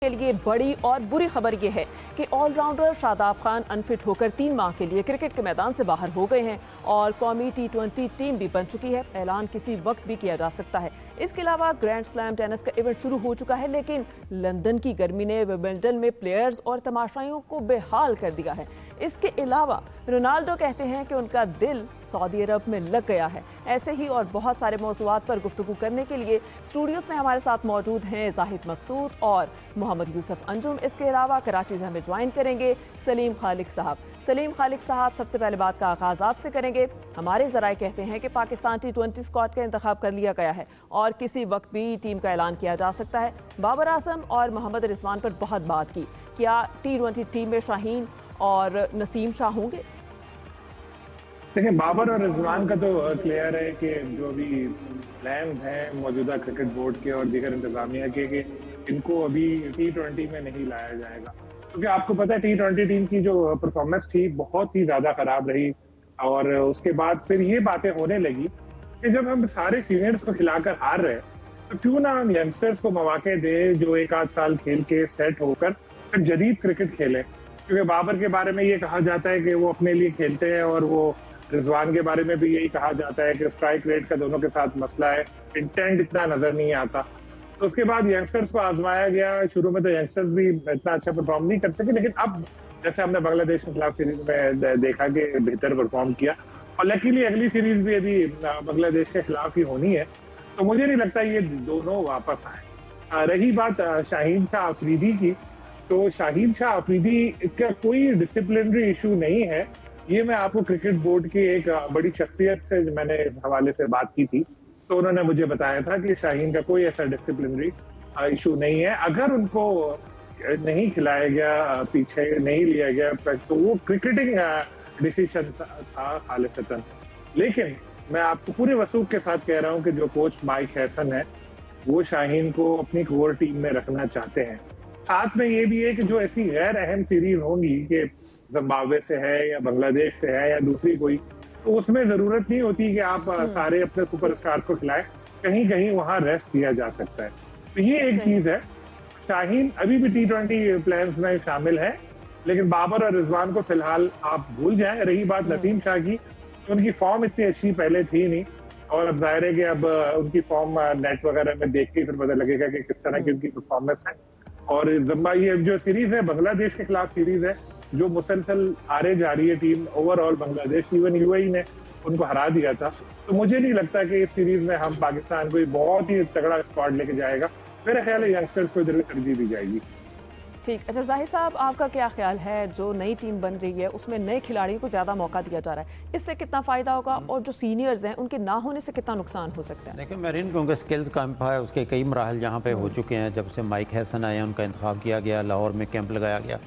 के लिए बड़ी और बुरी खबर यह है कि ऑलराउंडर शादाब खान अनफिट होकर 3 माह के लिए क्रिकेट के मैदान से बाहर हो गए हैं और कौमी T20 टीम भी बन चुकी है। ऐलान किसी वक्त भी किया जा सकता है। इसके अलावा ग्रैंड स्लैम टेनिस का इवेंट शुरू हो चुका है, लेकिन लंदन की गर्मी ने विंबलडन में प्लेयर्स और तमाशाइयों को बेहाल कर दिया है। इसके अलावा रोनाल्डो कहते हैं कि उनका दिल सऊदी अरब में लग गया है। ऐसे ही और बहुत सारे मौज़ूआत पर गुफ्तगू करने के लिए स्टूडियोज में हमारे साथ मौजूद हैं जाहिद मकसूद और मोहम्मद यूसुफ अंजुम। इसके अलावा कराची से हमें ज्वाइन करेंगे सलीम खालिक साहब। सलीम खालिक साहब, सबसे पहले बात का आगाज आपसे करेंगे। हमारे जराए कहते हैं कि पाकिस्तान T20 स्क्वाड का इंतखाब कर लिया गया है और किसी वक्त भी टीम का ऐलान किया जा सकता है। बाबर आजम और मोहम्मद रिजवान पर बहुत बात की, क्या T20 टीम में शाहीन और नसीम शाह होंगे? देखिए, बाबर और रिजवान का तो क्लियर है कि जो भी प्लान्स हैं मौजूदा क्रिकेट बोर्ड के और दीगर इंतजामिया के कि इनको अभी T20 में नहीं लाया जाएगा, क्योंकि आपको पता है T20 टीम की जो परफॉर्मेंस थी बहुत ही ज़्यादा खराब रही। और उसके बाद फिर ये बातें होने लगी कि जब हम सारे सीनियर्स को खिलाकर हार रहे हैं तो क्यों ना हम यंगस्टर्स को मौके दें जो 1 आध साल खेल के सेट होकर फिर जदीद क्रिकेट खेलें। क्योंकि बाबर के बारे में ये कहा जाता है कि वो अपने लिए खेलते हैं और वो रिजवान के बारे में भी यही कहा जाता है कि स्ट्राइक रेट का दोनों के साथ मसला है, इंटेंट इतना नजर नहीं आता। तो उसके बाद यंगस्टर्स को आजमाया गया। शुरू में तो यंगस्टर्स भी इतना अच्छा परफॉर्म नहीं कर सके, लेकिन अब जैसे हमने बांग्लादेश के खिलाफ सीरीज में देखा कि बेहतर परफॉर्म किया और लकीली अगली सीरीज भी अभी बांग्लादेश के खिलाफ ही होनी है, तो मुझे नहीं लगता ये दोनों वापस आए। रही बात शाहीन शाह अफरीदी की, तो शाहीन शाह अफरीदी का कोई डिसिप्लिनरी इशू नहीं है। ये मैं आपको क्रिकेट बोर्ड की एक बड़ी शख्सियत से मैंने इस हवाले से बात की थी, तो उन्होंने मुझे बताया था कि शाहीन का कोई ऐसा डिसिप्लिनरी इशू नहीं है। अगर उनको नहीं खिलाया गया, पीछे नहीं लिया गया, तो वो क्रिकेटिंग डिसीजन था खालिसतन। लेकिन मैं आपको पूरे वसूख के साथ कह रहा हूँ कि जो कोच माइक हैसन है वो शाहीन को अपनी कोर टीम में रखना चाहते हैं। साथ में ये भी है कि जो ऐसी गैर अहम सीरीज होंगी कि जिम्बाब्वे से है या बांग्लादेश से है या दूसरी कोई, तो उसमें जरूरत नहीं होती कि आप सारे अपने सुपरस्टार्स को खिलाएं। कहीं कहीं वहां रेस्ट दिया जा सकता है। तो ये एक चीज है। शाहीन अभी भी T20 प्लान्स में शामिल है, लेकिन बाबर और रिजवान को फिलहाल आप भूल जाएं। रही बात नसीम शाह की, तो उनकी फॉर्म इतनी अच्छी पहले थी नहीं, और अब जाहिर है कि अब उनकी फॉर्म नेट वगैरह में देख के फिर पता लगेगा कि किस तरह की उनकी परफॉर्मेंस है। और ये जो सीरीज है बांग्लादेश के खिलाफ सीरीज है जो मुसलसल हारे जा रही है team overall. Bangladesh even UAE ने उनको हरा दिया था, तो मुझे नहीं लगता कि इस सीरीज में हम पाकिस्तान को बहुत ही तगड़ा स्क्वाड लेके जाएगा। मेरा ख्याल है यंगस्टर्स को इधर तरजीह दी जाएगी। ठीक, अच्छा जाहिद साहब, आपका क्या ख्याल है, जो नई टीम बन रही है उसमें नए खिलाड़ियों को ज़्यादा मौका दिया जा रहा है, इससे कितना फ़ायदा होगा और जो सीनियर्स हैं उनके ना होने से कितना नुकसान हो सकता है? देखिए, मेरीन क्योंकि स्किल्स कैंप है, उसके कई मराहल यहाँ पे हो चुके हैं। जब से माइक हैसन आए उनका इंतखाब किया गया, लाहौर में कैंप लगाया गया,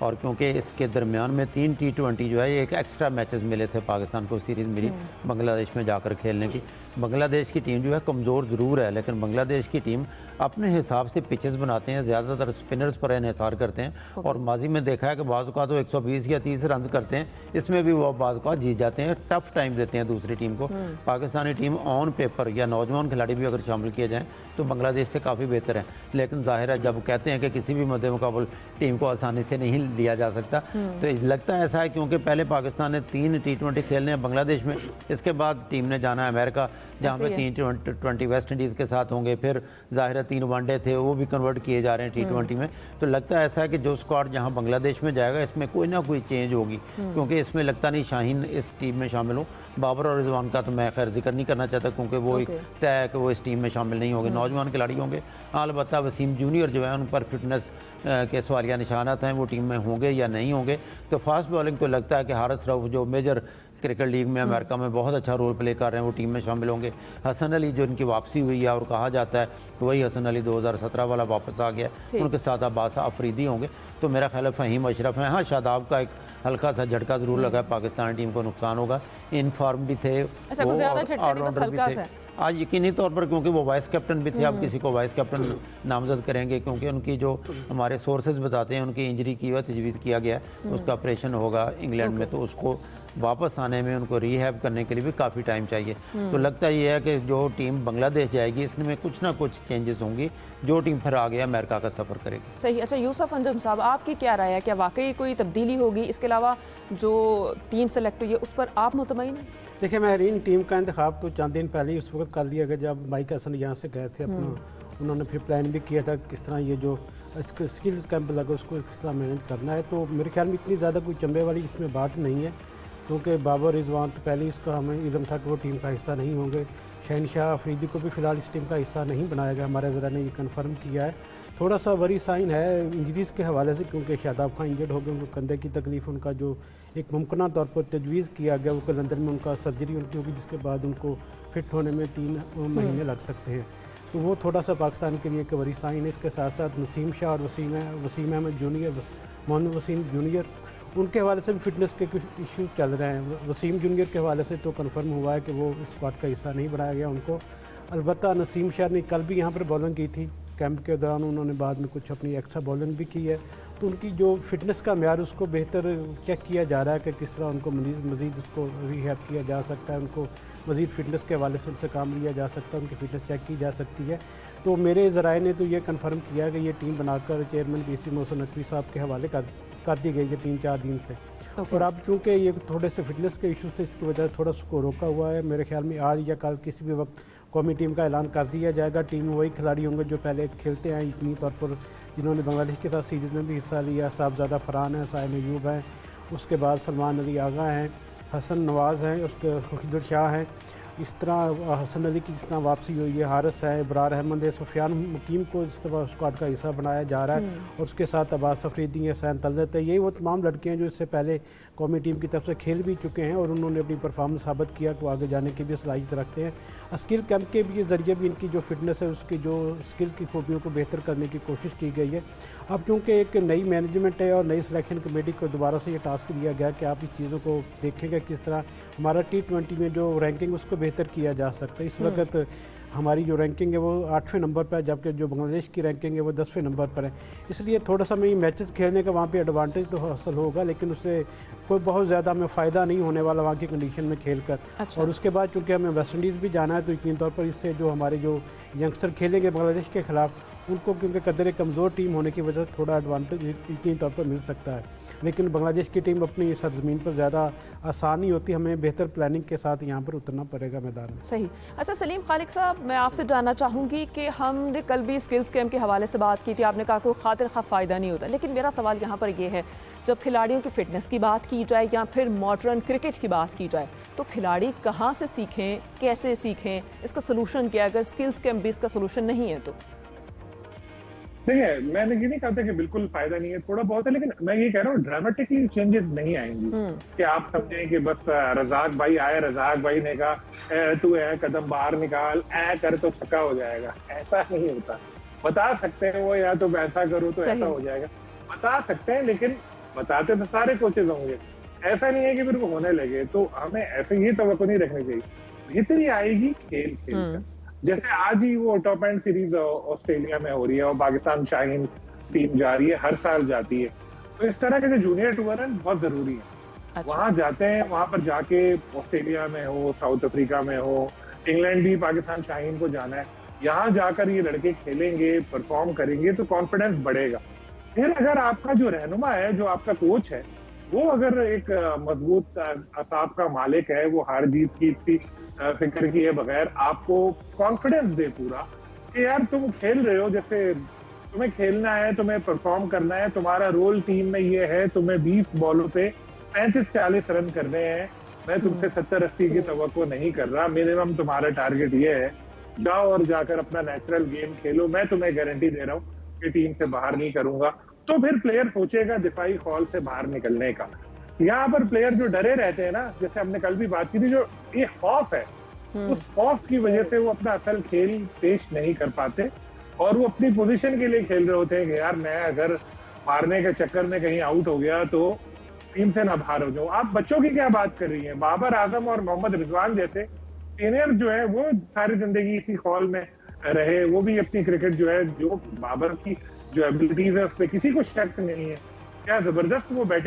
और क्योंकि इसके दरमियान में 3 T20 जो है एक एक्स्ट्रा मैचेस मिले थे पाकिस्तान को, सीरीज़ मिली बांग्लादेश में जाकर खेलने की। बांग्लादेश की टीम जो है कमज़ोर ज़रूर है, लेकिन बांग्लादेश की टीम अपने हिसाब से पिचेस बनाते हैं, ज़्यादातर स्पिनर्स पर इन्हिसार करते हैं। और माजी में देखा है कि बाज़ का तो 120 या 30 रन करते हैं, इसमें भी वो बाज़ का जीत जाते हैं, टफ टाइम देते हैं दूसरी टीम को। पाकिस्तानी टीम ऑन पेपर या नौजवान खिलाड़ी भी अगर शामिल किए जाएँ तो बांग्लादेश से काफ़ी बेहतर है। लेकिन जाहिर है जब कहते हैं कि किसी भी मद्दे मुकाबल टीम को आसानी से नहीं लिया जा सकता, तो लगता है ऐसा है क्योंकि पहले पाकिस्तान ने 3 T20 खेलने हैं बांग्लादेश में, इसके बाद टीम ने जाना है अमेरिका जहाँ पे 3 T20 वेस्ट इंडीज़ के साथ होंगे, फिर जाहिर है 3 वनडे थे वो भी कन्वर्ट किए जा रहे हैं T20 में। तो लगता है ऐसा है कि जो स्क्वाड जहाँ बांग्लादेश में जाएगा इसमें कोई ना कोई चेंज होगी, क्योंकि इसमें लगता नहीं शाहीन इस टीम में शामिल हो। बाबर और रिजवान का तो मैं खैर जिक्र नहीं करना चाहता, क्योंकि वो एक तय है कि वो इस टीम में शामिल नहीं होंगे, नौजवान खिलाड़ी होंगे। अलबत्ता वसीम जूनियर जो है उन पर फिटनेस के सवालिया निशानात हैं, वो टीम में होंगे या नहीं होंगे। तो फास्ट बॉलिंग तो लगता है कि हारिस रऊफ जो मेजर क्रिकेट लीग में अमेरिका में बहुत अच्छा रोल प्ले कर रहे हैं, वो टीम में शामिल होंगे। हसन अली जो इनकी वापसी हुई है और कहा जाता है वही हसन अली 2017 वाला वापस आ गया, उनके साथ अब्बास अफरीदी होंगे। तो मेरा ख्याल है फ़हीम अशरफ है। हाँ, शादाब का एक हल्का सा झटका ज़रूर लगा है, पाकिस्तानी टीम को नुकसान होगा। इन फॉर्म भी थे, ऑलराउंडर भी थे आज यकीनी तौर पर, क्योंकि वो वाइस कैप्टन भी थे। आप किसी को वाइस कैप्टन नामजद करेंगे क्योंकि उनकी जो हमारे सोर्सेज बताते हैं उनकी इंजरी की हुआ तजवीज़ किया गया है, उसका ऑपरेशन होगा इंग्लैंड में, तो उसको वापस आने में, उनको रीहैब करने के लिए भी काफ़ी टाइम चाहिए। तो लगता ये है कि जो टीम बांग्लादेश जाएगी इसमें कुछ ना कुछ चेंजेस होंगी, जो टीम फिर आगे अमेरिका का सफ़र करेगी। सही। अच्छा यूसुफ अंजुम साहब, आपकी क्या राय है, क्या वाकई कोई तब्दीली होगी? इसके अलावा जो टीम सेलेक्ट हुई है उस पर आप मुतमईन हैं? देखिए, महरीन टीम का इंतखाब तो चंद दिन पहले ही उस वक्त कर लिया गया जब माइक हसन यहाँ से गए थे अपना। उन्होंने फिर प्लान भी किया था किस तरह ये जो स्किल्स कैंप लगा उसको किस तरह मैनेज करना है। तो मेरे ख्याल में इतनी ज़्यादा कोई चंबे वाली इसमें बात नहीं है, क्योंकि बाबर रिजवान तो पहले ही इसका हमें इल्म था कि वो टीम का हिस्सा नहीं होंगे। शहनशाह अफरीदी को भी फ़िलहाल इस टीम का हिस्सा नहीं बनाया गया, हमारे ज़रा ने ये कन्फर्म किया है। थोड़ा सा वरी साइन है इंजरीज़ के हवाले से, क्योंकि शादाब खान इंजर्ड हो गए, उनको कंधे की तकलीफ़, उनका जो एक मुमकिन तौर पर तजवीज़ किया गया वो लंदन में उनका सर्जरी उनकी होगी, जिसके बाद उनको फिट होने में 3 महीने लग सकते हैं। तो वो थोड़ा सा पाकिस्तान के लिए एक वरी साइन है। इसके साथ साथ नसीम शाह और वसीम अहमद जूनियर, मोहम्मद वसीम जूनियर, उनके हवाले से भी फिटनेस के कुछ इश्यूज चल रहे हैं। वसीम जूनियर के हवाले से तो कन्फर्म हुआ है कि वो स्क्वाड का हिस्सा नहीं बनाया गया उनको। अलबत्ता नसीम शाह ने कल भी यहाँ पर बॉलिंग की थी कैंप के दौरान, उन्होंने बाद में कुछ अपनी एक्स्ट्रा बॉलिंग भी की है। तो उनकी जो फिटनेस का म्यार उसको बेहतर चेक किया जा रहा है कि किस तरह उनको मज़ीद उसको रिहैब किया जा सकता है, उनको मज़ीद फिटनेस के हवाले से उनसे काम लिया जा सकता है, उनकी फ़िटनेस चेक की जा सकती है। तो मेरे ज़राए ने तो ये कन्फर्म किया कि ये टीम बनाकर चेयरमैन BC मोहसिन नकवी साहब के हवाले कर दी गई है 3-4 दिन से। और अब चूँकि ये थोड़े से फिटनेस के इशूज़ थे, इसकी वजह से थोड़ा उसको रोका हुआ है। मेरे ख्याल में आज या कल किसी भी वक्त कौमी टीम का ऐलान कर दिया जाएगा। टीम में वही खिलाड़ी होंगे जो पहले खेलते हैं यकीनी तौर पर, जिन्होंने बांग्लादेश के साथ सीरीज़ में भी हिस्सा लिया। साहबजादा फरहान हैं, साहिल अयूब हैं, उसके बाद सलमान अली आगा हैं, हसन नवाज़ हैं, उसके खुशदुर शाह हैं। इस तरह हसन अली की जिस तरह वापसी हुई है, हारिस है, इब्रार अहमद है, सुफियान मुकीम को इस तरह स्क्वाड का हिस्सा बनाया जा रहा है। और उसके साथ अब्बास अफरीदी है, सैन तलत है, यही वो तमाम लड़के हैं जो इससे पहले कौमी टीम की तरफ से खेल भी चुके हैं और उन्होंने अपनी परफॉर्मेंस साबित किया कि वो आगे जाने की भी सलाहियत रखते हैं। स्किल कैंप के भी ज़रिए भी इनकी जो फिटनेस है, उसकी जो स्किल की खूबियों को बेहतर करने की कोशिश की गई है। अब चूँकि एक नई मैनेजमेंट है और नई सिलेक्शन कमेटी को दोबारा से ये टास्क दिया गया कि आप इस चीज़ों को देखेंगे किस तरह हमारा T20 में जो रैंकिंग उसको बेहतर किया जा सकता है। इस वक्त हमारी जो रैंकिंग है वो 8वें नंबर पर है, जबकि जो बांग्लादेश की रैंकिंग है वो 10वें नंबर पर है। इसलिए थोड़ा सा हमें मैचेस खेलने का वहाँ पे एडवांटेज तो हासिल होगा, लेकिन उससे कोई बहुत ज़्यादा हमें फ़ायदा नहीं होने वाला वहाँ की कंडीशन में खेल कर। अच्छा। और उसके बाद चूँकि हमें वेस्ट इंडीज़ भी जाना है, तो यकीनी तौर पर इससे जो हमारे जो यंगस्टर खेलेंगे बांग्लादेश के ख़िलाफ़, उनको क्योंकि कदर कमज़ोर टीम होने की वजह से थोड़ा एडवांटेज यकीनी तौर पर मिल सकता है। लेकिन बांग्लादेश की टीम अपनी सरजमीन पर ज़्यादा आसान नहीं होती, हमें बेहतर प्लानिंग के साथ यहाँ पर उतरना पड़ेगा मैदान में। सही। अच्छा सलीम खालिक साहब, मैं आपसे जानना चाहूँगी कि हमने कल भी स्किल्स कैंप के हवाले से बात की थी, आपने कहा कोई खातिर खा फ़ायदा नहीं होता, लेकिन मेरा सवाल यहाँ पर यह है, जब खिलाड़ियों की फ़िटनेस की बात की जाए या फिर मॉडर्न क्रिकेट की बात की जाए, तो खिलाड़ी कहाँ से सीखें, कैसे सीखें, इसका सोल्यूशन क्या है? अगर स्किल्स कैंप भी इसका सोल्यूशन नहीं है तो? देखिए, मैंने ये नहीं कहा था कि बिल्कुल फायदा नहीं है, थोड़ा बहुत है, लेकिन मैं ये कह रहा हूँ ड्रामेटिकली चेंजेस नहीं आएंगी कि आप समझें कि बस रजाक भाई आए, रजाक भाई ने कहा तू कदम बाहर निकाल, कर तो छक्का हो जाएगा। ऐसा नहीं होता। बता सकते हैं वो, या तो ऐसा करो तो ऐसा हो जाएगा, बता सकते हैं, लेकिन बताते तो सारे कोचेज होंगे। ऐसा नहीं है कि फिर वो होने लगे। तो हमें ऐसे ये तवक्को नहीं रखनी चाहिए। बेहतरी आएगी खेल खेल कर। जैसे आज ही वो टॉप एंड सीरीज ऑस्ट्रेलिया में हो रही है और पाकिस्तान शाहीन टीम जा रही है, हर साल जाती है। तो इस तरह के जो जूनियर टूर है बहुत जरूरी है। अच्छा। वहां जाते हैं, वहां पर जाके ऑस्ट्रेलिया में हो, साउथ अफ्रीका में हो, इंग्लैंड भी पाकिस्तान शाहीन को जाना है। यहाँ जाकर ये लड़के खेलेंगे, परफॉर्म करेंगे तो कॉन्फिडेंस बढ़ेगा। फिर अगर आपका जो रहनुमा है, जो आपका कोच है, वो अगर एक मजबूत असाब का मालिक है, वो हार जीत की इतनी फिक्र किए बगैर आपको कॉन्फिडेंस दे पूरा कि यार तुम खेल रहे हो, जैसे तुम्हें खेलना है, तुम्हें परफॉर्म करना है, तुम्हारा रोल टीम में ये है, तुम्हें 20 बॉलों पे 35-40 रन करने हैं, मैं तुमसे 70-80 की तवक्को नहीं कर रहा, मिनिमम तुम्हारा टारगेट ये है, जाओ और जाकर अपना नेचुरल गेम खेलो, मैं तुम्हें गारंटी दे रहा हूँ कि टीम से बाहर नहीं करूंगा। तो फिर प्लेयर सोचेगा दिफाई खौल से बाहर निकलने का। यहाँ पर प्लेयर जो डरे रहते हैं ना, जैसे हमने कल भी बात की थी, जो ये खौफ है, उस खौफ की वजह से वो अपना असल खेल पेश नहीं कर पाते और वो अपनी पोजीशन के लिए खेल रहे होते हैं कि यार मैं अगर मारने के चक्कर में कहीं आउट हो गया तो टीम से ना बाहर हो जाऊं। आप बच्चों की क्या बात कर रही हैं? बाबर आजम और मोहम्मद रिजवान जैसे सीनियर जो है वो सारी जिंदगी इसी खौल में रहे, वो भी अपनी क्रिकेट जो है, जो बाबर की जो एबिलिटीज है उस पर किसी को शक नहीं है, क्या जबरदस्त वो बैटिंग